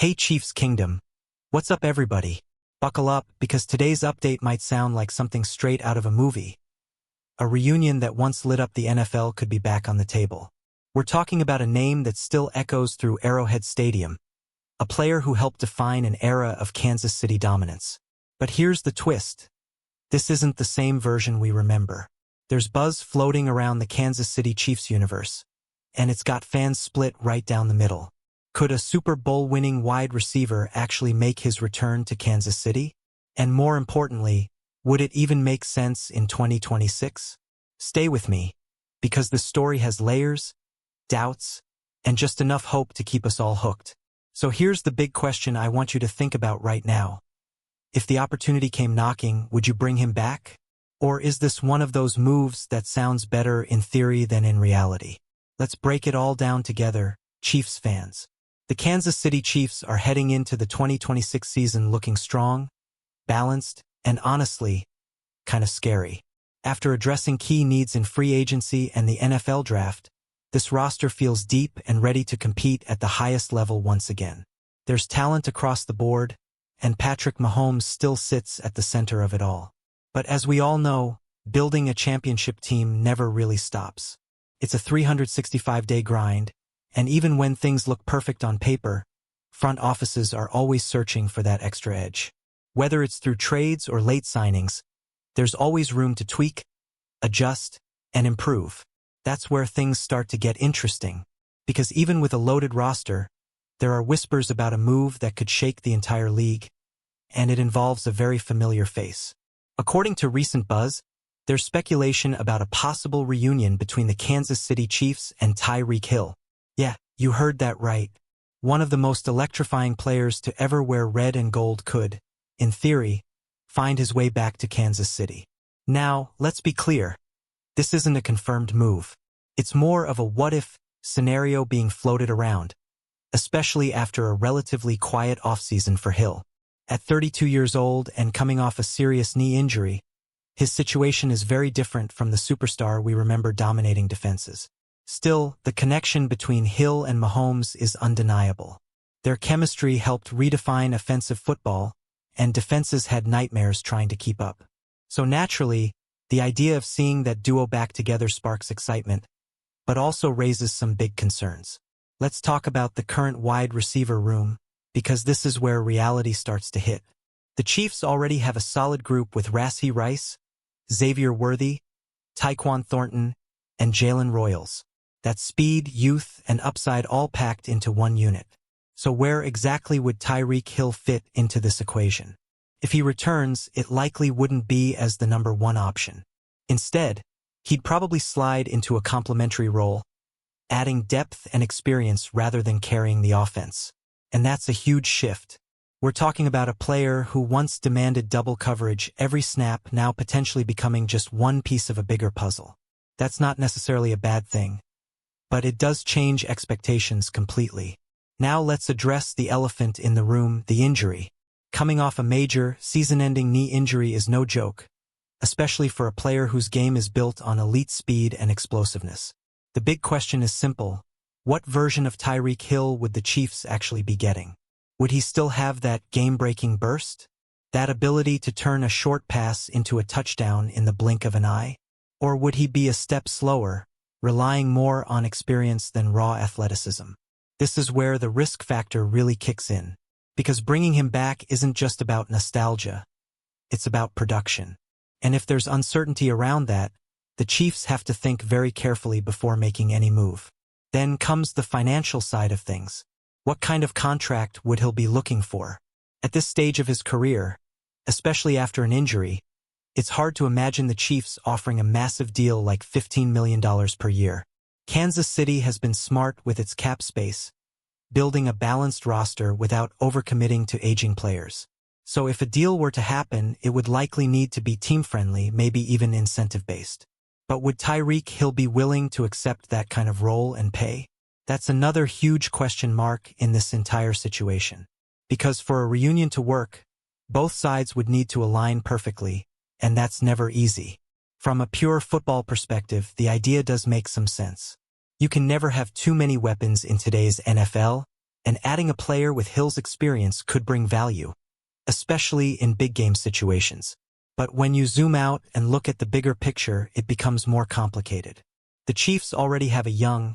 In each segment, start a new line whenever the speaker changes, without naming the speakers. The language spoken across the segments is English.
Hey Chiefs Kingdom, what's up everybody? Buckle up because today's update might sound like something straight out of a movie. A reunion that once lit up the NFL could be back on the table. We're talking about a name that still echoes through Arrowhead Stadium, a player who helped define an era of Kansas City dominance. But here's the twist. This isn't the same version we remember. There's buzz floating around the Kansas City Chiefs universe, and it's got fans split right down the middle. Could a Super Bowl-winning wide receiver actually make his return to Kansas City? And more importantly, would it even make sense in 2026? Stay with me, because this story has layers, doubts, and just enough hope to keep us all hooked. So here's the big question I want you to think about right now. If the opportunity came knocking, would you bring him back? Or is this one of those moves that sounds better in theory than in reality? Let's break it all down together, Chiefs fans. The Kansas City Chiefs are heading into the 2026 season looking strong, balanced, and honestly, kind of scary. After addressing key needs in free agency and the NFL draft, this roster feels deep and ready to compete at the highest level once again. There's talent across the board, and Patrick Mahomes still sits at the center of it all. But as we all know, building a championship team never really stops. It's a 365-day grind, and even when things look perfect on paper, front offices are always searching for that extra edge. Whether it's through trades or late signings, there's always room to tweak, adjust, and improve. That's where things start to get interesting, because even with a loaded roster, there are whispers about a move that could shake the entire league, and it involves a very familiar face. According to recent buzz, there's speculation about a possible reunion between the Kansas City Chiefs and TYREEK Hill. Yeah, you heard that right. One of the most electrifying players to ever wear red and gold could, in theory, find his way back to Kansas City. Now, let's be clear. This isn't a confirmed move. It's more of a what-if scenario being floated around, especially after a relatively quiet offseason for Hill. At 32 years old and coming off a serious knee injury, his situation is very different from the superstar we remember dominating defenses. Still, the connection between Hill and Mahomes is undeniable. Their chemistry helped redefine offensive football, and defenses had nightmares trying to keep up. So naturally, the idea of seeing that duo back together sparks excitement, but also raises some big concerns. Let's talk about the current wide receiver room, because this is where reality starts to hit. The Chiefs already have a solid group with Rashee Rice, Xavier Worthy, Tyquan Thornton, and Jalen Royals. That's speed, youth, and upside all packed into one unit. So where exactly would TYREEK Hill fit into this equation? If he returns, it likely wouldn't be as the number one option. Instead, he'd probably slide into a complementary role, adding depth and experience rather than carrying the offense. And that's a huge shift. We're talking about a player who once demanded double coverage every snap, now potentially becoming just one piece of a bigger puzzle. That's not necessarily a bad thing, but it does change expectations completely. Now let's address the elephant in the room, the injury. Coming off a major, season-ending knee injury is no joke, especially for a player whose game is built on elite speed and explosiveness. The big question is simple. What version of TYREEK Hill would the Chiefs actually be getting? Would he still have that game-breaking burst? That ability to turn a short pass into a touchdown in the blink of an eye? Or would he be a step slower, relying more on experience than raw athleticism? This is where the risk factor really kicks in, because bringing him back isn't just about nostalgia, it's about production. And if there's uncertainty around that, the Chiefs have to think very carefully before making any move. Then comes the financial side of things. What kind of contract would Hill be looking for? At this stage of his career, especially after an injury, it's hard to imagine the Chiefs offering a massive deal like $15 million per year. Kansas City has been smart with its cap space, building a balanced roster without overcommitting to aging players. So if a deal were to happen, it would likely need to be team-friendly, maybe even incentive-based. But would TYREEK Hill be willing to accept that kind of role and pay? That's another huge question mark in this entire situation. Because for a reunion to work, both sides would need to align perfectly, and that's never easy. From a pure football perspective, the idea does make some sense. You can never have too many weapons in today's NFL, and adding a player with Hill's experience could bring value, especially in big game situations. But when you zoom out and look at the bigger picture, it becomes more complicated. The Chiefs already have a young,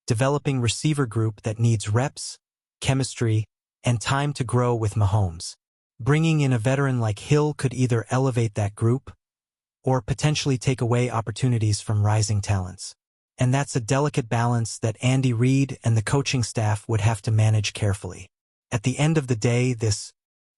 developing receiver group that needs reps, chemistry, and time to grow with Mahomes. Bringing in a veteran like Hill could either elevate that group or potentially take away opportunities from rising talents. And that's a delicate balance that Andy Reid and the coaching staff would have to manage carefully. At the end of the day, this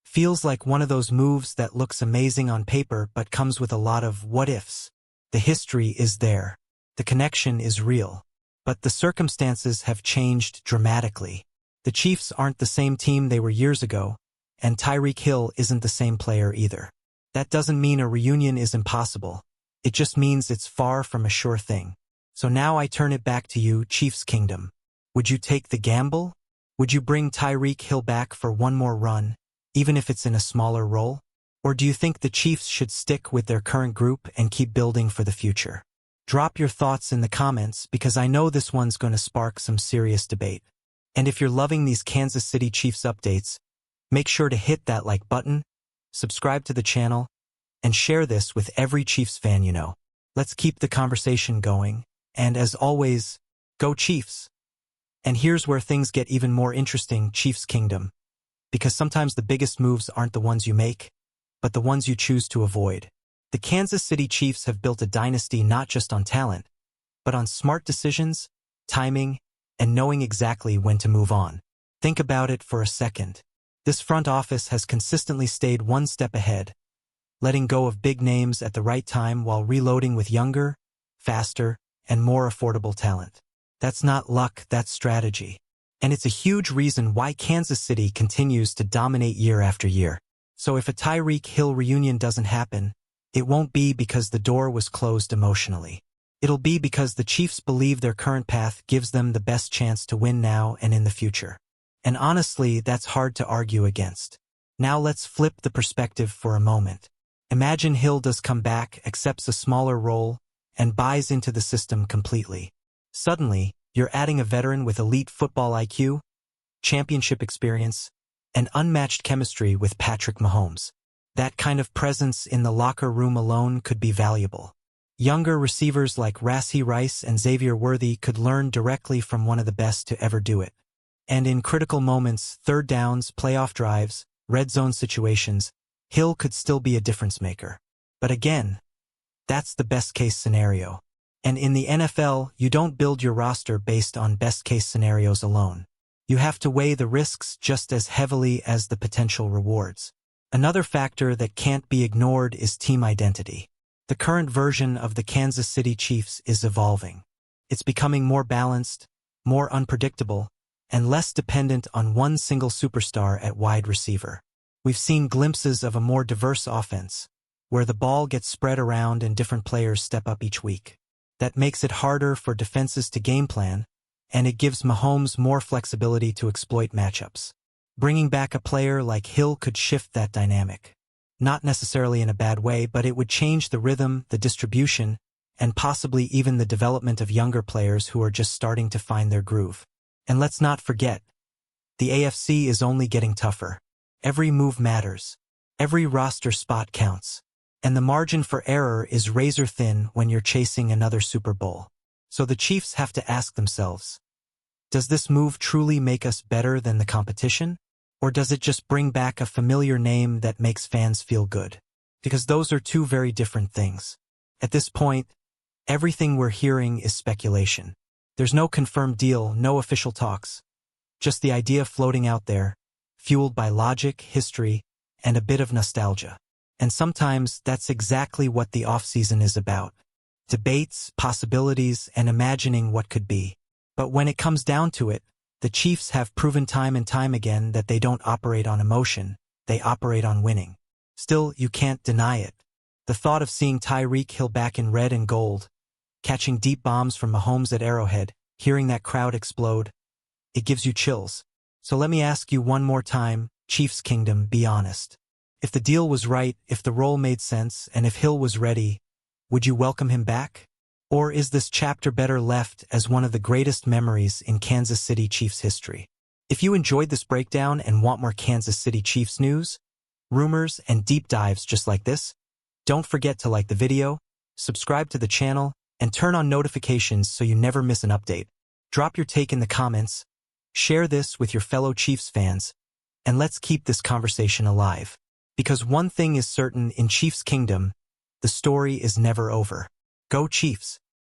feels like one of those moves that looks amazing on paper but comes with a lot of what-ifs. The history is there. The connection is real. But the circumstances have changed dramatically. The Chiefs aren't the same team they were years ago, and Tyreek Hill isn't the same player either. That doesn't mean a reunion is impossible. It just means it's far from a sure thing. So now I turn it back to you, Chiefs Kingdom. Would you take the gamble? Would you bring Tyreek Hill back for one more run, even if it's in a smaller role? Or do you think the Chiefs should stick with their current group and keep building for the future? Drop your thoughts in the comments because I know this one's going to spark some serious debate. And if you're loving these Kansas City Chiefs updates, make sure to hit that like button, subscribe to the channel, and share this with every Chiefs fan you know. Let's keep the conversation going, and as always, go Chiefs! And here's where things get even more interesting, Chiefs Kingdom, because sometimes the biggest moves aren't the ones you make, but the ones you choose to avoid. The Kansas City Chiefs have built a dynasty not just on talent, but on smart decisions, timing, and knowing exactly when to move on. Think about it for a second. This front office has consistently stayed one step ahead, letting go of big names at the right time while reloading with younger, faster, and more affordable talent. That's not luck, that's strategy. And it's a huge reason why Kansas City continues to dominate year after year. So if a Tyreek Hill reunion doesn't happen, it won't be because the door was closed emotionally. It'll be because the Chiefs believe their current path gives them the best chance to win now and in the future. And honestly, that's hard to argue against. Now let's flip the perspective for a moment. Imagine Hill does come back, accepts a smaller role, and buys into the system completely. Suddenly, you're adding a veteran with elite football IQ, championship experience, and unmatched chemistry with Patrick Mahomes. That kind of presence in the locker room alone could be valuable. Younger receivers like Rashee Rice and Xavier Worthy could learn directly from one of the best to ever do it. And in critical moments, third downs, playoff drives, red zone situations, Hill could still be a difference maker. But again, that's the best-case scenario. And in the NFL, you don't build your roster based on best-case scenarios alone. You have to weigh the risks just as heavily as the potential rewards. Another factor that can't be ignored is team identity. The current version of the Kansas City Chiefs is evolving. It's becoming more balanced, more unpredictable, and less dependent on one single superstar at wide receiver. We've seen glimpses of a more diverse offense, where the ball gets spread around and different players step up each week. That makes it harder for defenses to game plan, and it gives Mahomes more flexibility to exploit matchups. Bringing back a player like Hill could shift that dynamic. Not necessarily in a bad way, but it would change the rhythm, the distribution, and possibly even the development of younger players who are just starting to find their groove. And let's not forget, the AFC is only getting tougher. Every move matters. Every roster spot counts. And the margin for error is razor thin when you're chasing another Super Bowl. So the Chiefs have to ask themselves, does this move truly make us better than the competition? Or does it just bring back a familiar name that makes fans feel good? Because those are two very different things. At this point, everything we're hearing is speculation. There's no confirmed deal, no official talks. Just the idea floating out there, fueled by logic, history, and a bit of nostalgia. And sometimes that's exactly what the offseason is about. Debates, possibilities, and imagining what could be. But when it comes down to it, the Chiefs have proven time and time again that they don't operate on emotion, they operate on winning. Still, you can't deny it. The thought of seeing Tyreek Hill back in red and gold, catching deep bombs from Mahomes at Arrowhead, hearing that crowd explode, it gives you chills. So let me ask you one more time, Chiefs Kingdom, be honest. If the deal was right, if the role made sense, and if Hill was ready, would you welcome him back? Or is this chapter better left as one of the greatest memories in Kansas City Chiefs history? If you enjoyed this breakdown and want more Kansas City Chiefs news, rumors, and deep dives just like this, don't forget to like the video, subscribe to the channel, and turn on notifications so you never miss an update. Drop your take in the comments, share this with your fellow Chiefs fans, and let's keep this conversation alive. Because one thing is certain in Chiefs Kingdom, the story is never over. Go Chiefs!